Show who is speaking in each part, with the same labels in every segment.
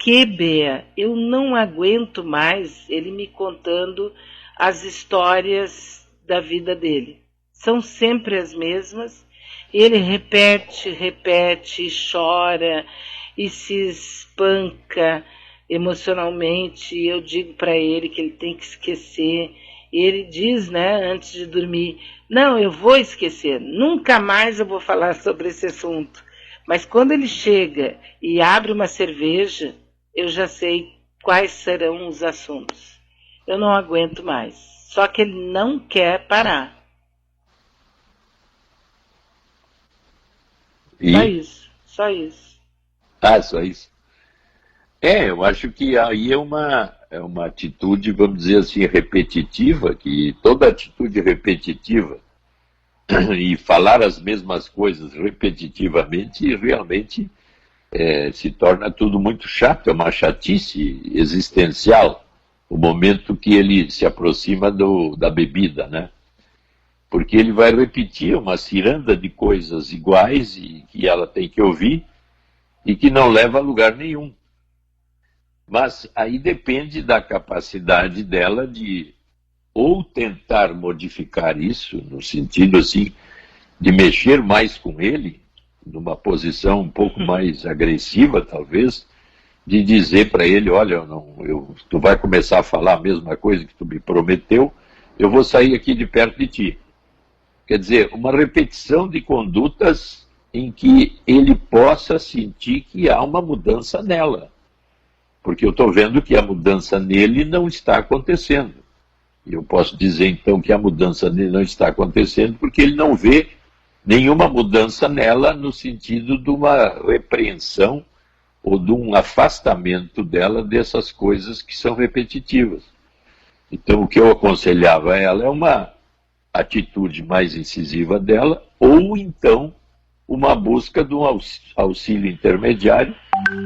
Speaker 1: que, Bea, eu não aguento mais ele me contando as histórias da vida dele. São sempre as mesmas. Ele repete, repete, chora e se espanca emocionalmente. Eu digo para ele que ele tem que esquecer. E ele diz, né, antes de dormir, não, eu vou esquecer, nunca mais eu vou falar sobre esse assunto. Mas quando ele chega e abre uma cerveja, eu já sei quais serão os assuntos. Eu não aguento mais. Só que ele não quer parar. Só isso, só isso.
Speaker 2: Ah, só isso. Eu acho que aí é uma atitude, vamos dizer assim, repetitiva, que toda atitude repetitiva e falar as mesmas coisas repetitivamente realmente se torna tudo muito chato, é uma chatice existencial, o momento que ele se aproxima da bebida, né? Porque ele vai repetir uma ciranda de coisas iguais e que ela tem que ouvir e que não leva a lugar nenhum. Mas aí depende da capacidade dela de ou tentar modificar isso, no sentido assim, de mexer mais com ele, numa posição um pouco mais agressiva, talvez, de dizer para ele, olha, tu vai começar a falar a mesma coisa que tu me prometeu, eu vou sair aqui de perto de ti. Quer dizer, uma repetição de condutas em que ele possa sentir que há uma mudança nela. Porque eu estou vendo que a mudança nele não está acontecendo. E eu posso dizer, então, que a mudança nele não está acontecendo porque ele não vê nenhuma mudança nela no sentido de uma repreensão ou de um afastamento dela dessas coisas que são repetitivas. Então, o que eu aconselhava a ela é uma atitude mais incisiva dela, ou então uma busca de um auxílio intermediário,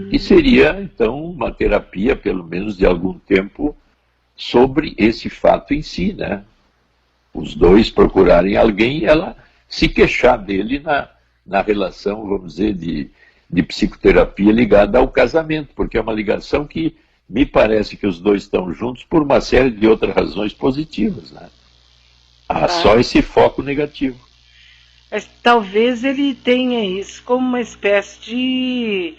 Speaker 2: que seria, então, uma terapia, pelo menos de algum tempo, sobre esse fato em si, né? Os dois procurarem alguém e ela se queixar dele na relação, vamos dizer, de psicoterapia ligada ao casamento, porque é uma ligação que me parece que os dois estão juntos por uma série de outras razões positivas, né? Há só esse foco negativo.
Speaker 1: Mas talvez ele tenha isso como uma espécie de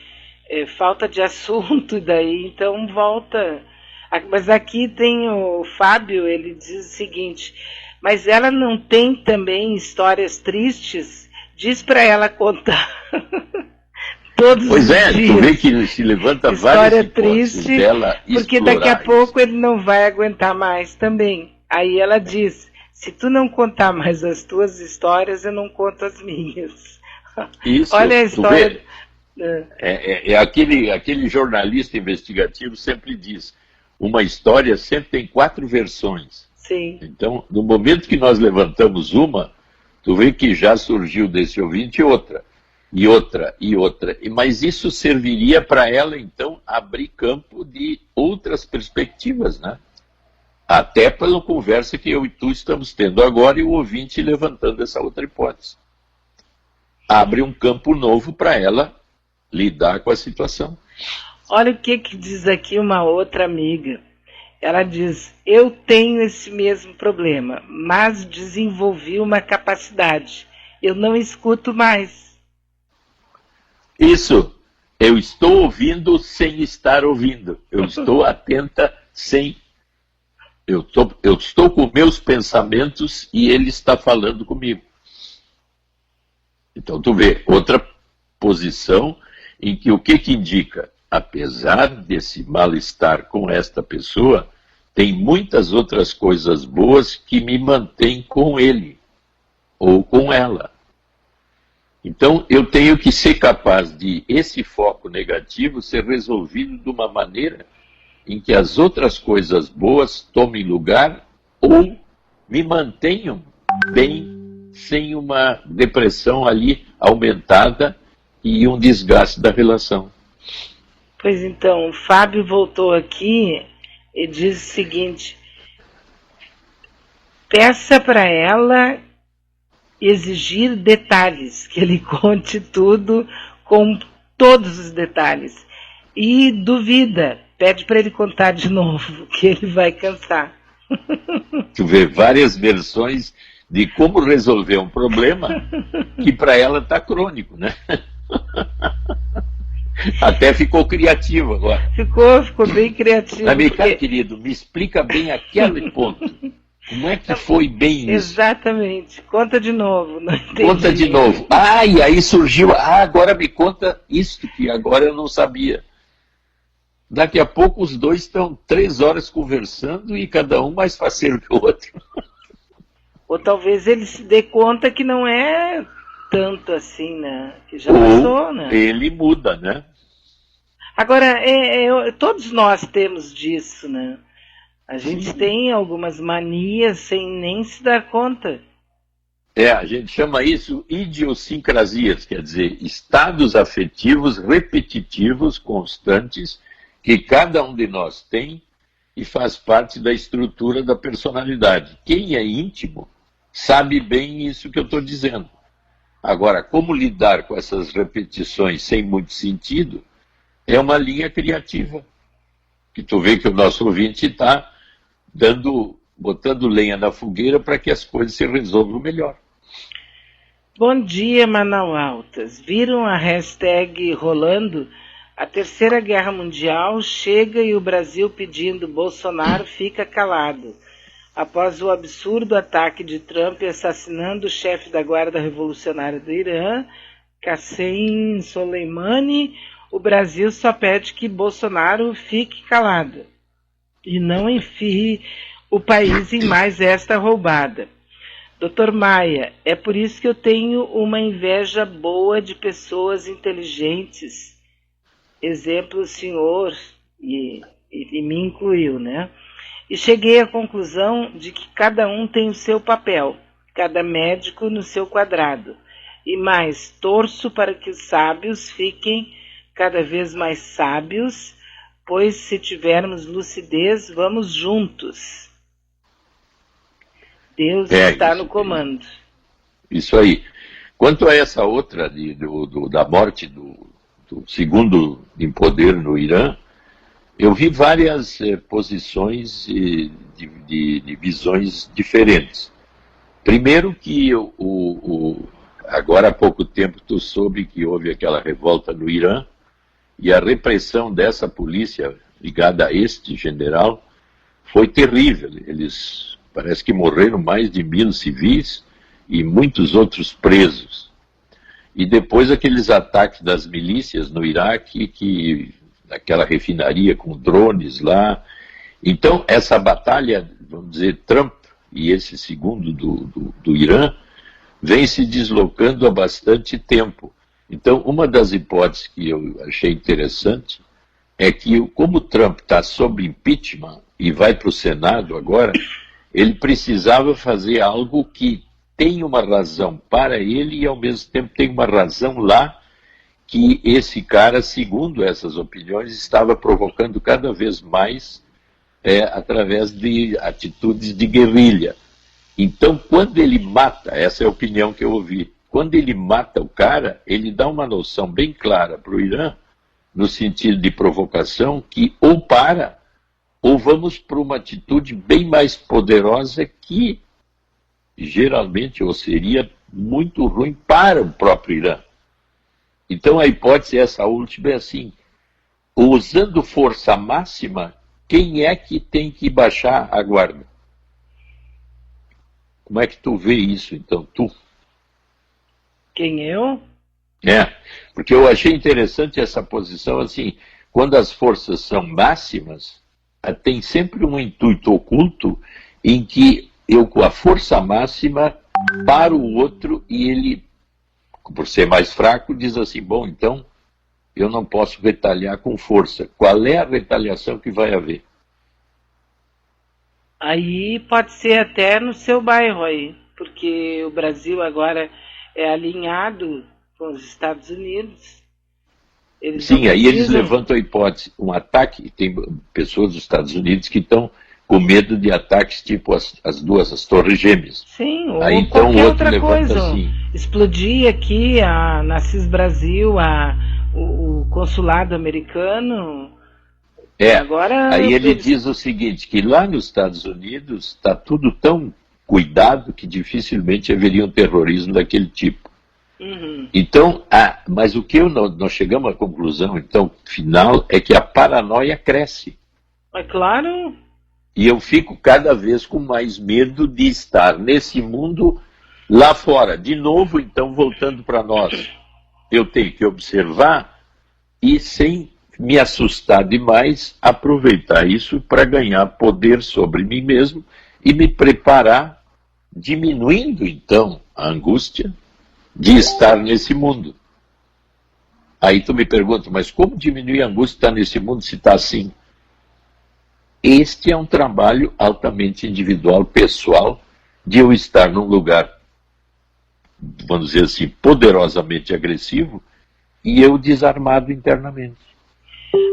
Speaker 1: falta de assunto, daí então volta. Mas aqui tem o Fábio, ele diz o seguinte, mas ela não tem também histórias tristes? Diz para ela contar todos os dias.
Speaker 2: Tu vê que se levanta várias hipóteses dela explorar.
Speaker 1: Porque daqui a pouco ele não vai aguentar mais também. Aí ela diz, se tu não contar mais as tuas histórias, eu não conto as minhas.
Speaker 2: Isso,
Speaker 1: olha a história.
Speaker 2: Aquele jornalista investigativo sempre diz, uma história sempre tem 4 versões.
Speaker 1: Sim.
Speaker 2: Então, no momento que nós levantamos uma, tu vê que já surgiu desse ouvinte outra, e outra, e outra. Mas isso serviria para ela, então, abrir campo de outras perspectivas, né? Até pela conversa que eu e tu estamos tendo agora e o ouvinte levantando essa outra hipótese. Abre um campo novo para ela lidar com a situação.
Speaker 1: Olha o que diz aqui uma outra amiga. Ela diz, eu tenho esse mesmo problema, mas desenvolvi uma capacidade. Eu não escuto mais.
Speaker 2: Isso. Eu estou ouvindo sem estar ouvindo. Eu estou atenta sem... Eu estou com meus pensamentos e ele está falando comigo. Então, tu vê, outra posição em que o que indica? Apesar desse mal-estar com esta pessoa, tem muitas outras coisas boas que me mantêm com ele ou com ela. Então, eu tenho que ser capaz de esse foco negativo ser resolvido de uma maneira em que as outras coisas boas tomem lugar ou me mantenham bem, sem uma depressão ali aumentada e um desgaste da relação.
Speaker 1: Pois então, o Fábio voltou aqui e diz o seguinte, peça para ela exigir detalhes, que ele conte tudo com todos os detalhes. e duvida, pede para ele contar de novo, que ele vai cansar.
Speaker 2: Tu vê várias versões de como resolver um problema que para ela está crônico, né? Até ficou criativo agora.
Speaker 1: Ficou bem criativo.
Speaker 2: Mas, meu caro querido, me explica bem aquele ponto. Como é que foi bem isso?
Speaker 1: Exatamente. Conta de novo. Não entendi.
Speaker 2: Conta de novo. Ah, e aí surgiu. Ah, agora me conta isso que agora eu não sabia. Daqui a pouco os dois estão 3 horas conversando e cada um mais faceiro que o outro.
Speaker 1: Ou talvez ele se dê conta que não é tanto assim, né? Que já passou, né?
Speaker 2: Ele muda, né?
Speaker 1: Agora, todos nós temos disso, né? A gente tem algumas manias sem nem se dar conta.
Speaker 2: A gente chama isso idiosincrasias, quer dizer, estados afetivos repetitivos, constantes, que cada um de nós tem e faz parte da estrutura da personalidade. Quem é íntimo sabe bem isso que eu estou dizendo. Agora, como lidar com essas repetições sem muito sentido é uma linha criativa. Que tu vê que o nosso ouvinte está botando lenha na fogueira para que as coisas se resolvam melhor.
Speaker 1: Bom dia, Manaualtas. Viram a hashtag rolando? A Terceira Guerra Mundial chega e o Brasil pedindo Bolsonaro fica calado. Após o absurdo ataque de Trump assassinando o chefe da Guarda Revolucionária do Irã, Qassem Soleimani, o Brasil só pede que Bolsonaro fique calado e não enfie o país em mais esta roubada. Dr. Maia, é por isso que eu tenho uma inveja boa de pessoas inteligentes. Exemplo, o senhor, e me incluiu, né? E cheguei à conclusão de que cada um tem o seu papel, cada médico no seu quadrado. E mais, torço para que os sábios fiquem cada vez mais sábios, pois se tivermos lucidez, vamos juntos. Deus está no comando.
Speaker 2: Isso aí. Quanto a essa outra da morte do segundo em poder no Irã, eu vi várias posições de visões diferentes. Primeiro que agora há pouco tempo tu soube que houve aquela revolta no Irã e a repressão dessa polícia ligada a este general foi terrível. Eles parece que morreram mais de 1.000 civis e muitos outros presos. E depois aqueles ataques das milícias no Iraque, naquela refinaria com drones lá. Então, essa batalha, vamos dizer, Trump e esse segundo do Irã, vem se deslocando há bastante tempo. Então, uma das hipóteses que eu achei interessante é que, como Trump está sob impeachment e vai para o Senado agora, ele precisava fazer algo que tem uma razão para ele e, ao mesmo tempo, tem uma razão lá que esse cara, segundo essas opiniões, estava provocando cada vez mais através de atitudes de guerrilha. Então, quando ele mata, essa é a opinião que eu ouvi, quando ele mata o cara, ele dá uma noção bem clara para o Irã, no sentido de provocação, que ou para, ou vamos para uma atitude bem mais poderosa que geralmente ou seria muito ruim para o próprio Irã. Então a hipótese essa última é assim, usando força máxima, quem é que tem que baixar a guarda? Como é que tu vê isso, então, tu?
Speaker 1: Quem, eu?
Speaker 2: Porque eu achei interessante essa posição, assim, quando as forças são máximas, tem sempre um intuito oculto em que eu, com a força máxima, paro o outro e ele, por ser mais fraco, diz assim, bom, então eu não posso retalhar com força. Qual é a retaliação que vai haver?
Speaker 1: Aí pode ser até no seu bairro aí, porque o Brasil agora é alinhado com os Estados Unidos.
Speaker 2: Sim, aí eles levantam a hipótese, um ataque, tem pessoas dos Estados Unidos que estão com medo de ataques tipo as Torres Gêmeas.
Speaker 1: Sim, ou
Speaker 2: aí, então,
Speaker 1: qualquer
Speaker 2: outro
Speaker 1: outra coisa.
Speaker 2: Assim,
Speaker 1: explodir aqui na CIS Brasil o consulado americano.
Speaker 2: Agora, aí ele diz o seguinte, que lá nos Estados Unidos está tudo tão cuidado que dificilmente haveria um terrorismo daquele tipo.
Speaker 1: Uhum.
Speaker 2: Então, mas o que nós chegamos à conclusão, então, final, é que a paranoia cresce.
Speaker 1: É claro.
Speaker 2: E eu fico cada vez com mais medo de estar nesse mundo lá fora. De novo, então, voltando para nós, eu tenho que observar e, sem me assustar demais, aproveitar isso para ganhar poder sobre mim mesmo e me preparar, diminuindo, então, a angústia de estar nesse mundo. Aí tu me pergunta, mas como diminuir a angústia de estar nesse mundo se está assim? Este é um trabalho altamente individual, pessoal, de eu estar num lugar, vamos dizer assim, poderosamente agressivo, e eu desarmado internamente.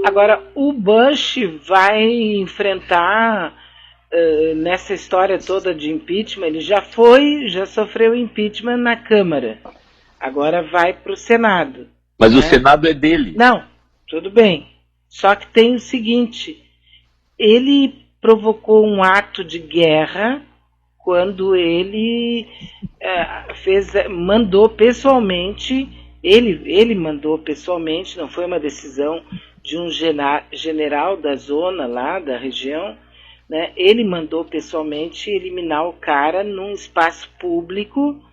Speaker 1: Agora, o Bush vai enfrentar, nessa história toda de impeachment, ele já sofreu impeachment na Câmara. Agora vai para o Senado.
Speaker 2: Mas o Senado é dele.
Speaker 1: Não, tudo bem. Só que tem o seguinte, ele provocou um ato de guerra quando ele mandou pessoalmente, ele mandou pessoalmente, não foi uma decisão de um general da zona lá, da região, né? Ele mandou pessoalmente eliminar o cara num espaço público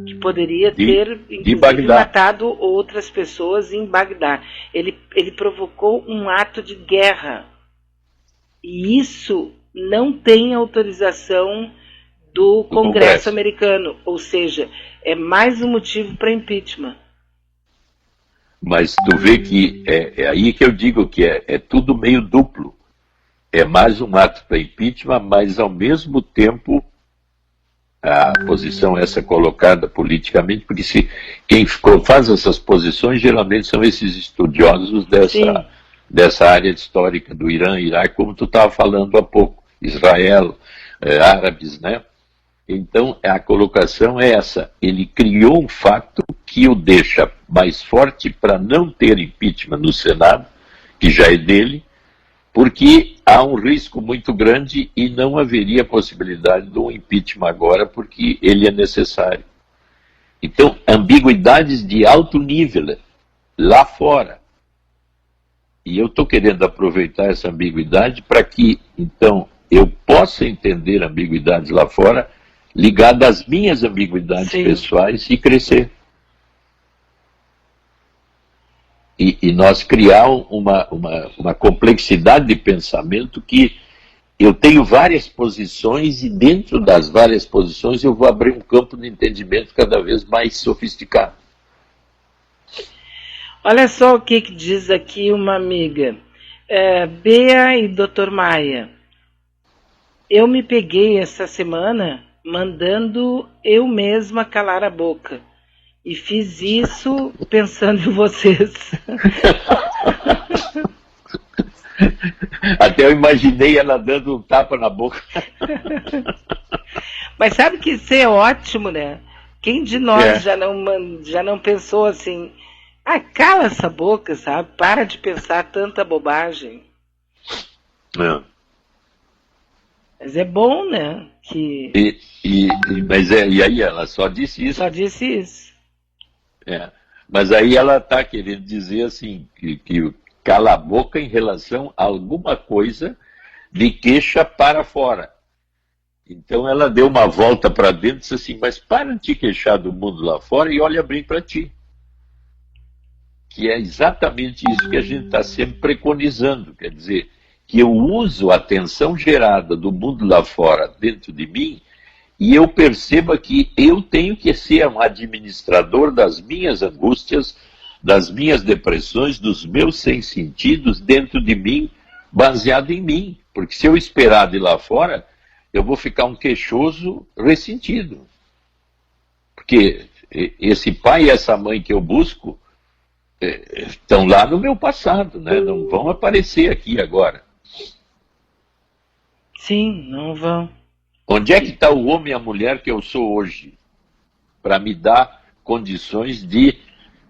Speaker 1: que poderia ter, inclusive, matado outras pessoas em Bagdá. Ele provocou um ato de guerra. E isso não tem autorização do Congresso americano. Ou seja, é mais um motivo para impeachment.
Speaker 2: Mas tu vê que é aí que eu digo que é tudo meio duplo. É mais um ato para impeachment, mas ao mesmo tempo a posição essa colocada politicamente, porque quem faz essas posições geralmente são esses estudiosos dessa área histórica do Irã, Iraque, como tu estava falando há pouco, Israel, árabes, né? Então, a colocação é essa. Ele criou um fato que o deixa mais forte para não ter impeachment no Senado, que já é dele, porque há um risco muito grande e não haveria possibilidade de um impeachment agora, porque ele é necessário. Então, ambiguidades de alto nível lá fora. E eu estou querendo aproveitar essa ambiguidade para que, então, eu possa entender ambiguidades lá fora ligada às minhas ambiguidades pessoais e crescer. E nós criar uma complexidade de pensamento que eu tenho várias posições e dentro das várias posições eu vou abrir um campo de entendimento cada vez mais sofisticado.
Speaker 1: Olha só o que diz aqui uma amiga. Bea e Dr. Maia, eu me peguei essa semana mandando eu mesma calar a boca. E fiz isso pensando em vocês.
Speaker 2: Até eu imaginei ela dando um tapa na boca.
Speaker 1: Mas sabe que isso é ótimo, né? Quem de nós já não pensou assim, cala essa boca, sabe? Para de pensar tanta bobagem. Mas é bom, né?
Speaker 2: E aí ela só disse isso.
Speaker 1: Só disse isso.
Speaker 2: Mas aí ela está querendo dizer assim, que cala a boca em relação a alguma coisa de queixa para fora. Então ela deu uma volta para dentro e disse assim, mas para de te queixar do mundo lá fora e olha bem para ti. Que é exatamente isso que a gente está sempre preconizando, quer dizer, que eu uso a tensão gerada do mundo lá fora dentro de mim e eu perceba que eu tenho que ser um administrador das minhas angústias, das minhas depressões, dos meus sem-sentidos dentro de mim, baseado em mim. Porque se eu esperar de lá fora, eu vou ficar um queixoso ressentido. Porque esse pai e essa mãe que eu busco estão lá no meu passado, né? Não vão aparecer aqui agora.
Speaker 1: Sim, não vão.
Speaker 2: Onde é que está o homem e a mulher que eu sou hoje? Para me dar condições de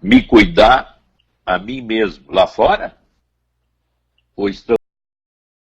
Speaker 2: me cuidar a mim mesmo lá fora? Ou estamos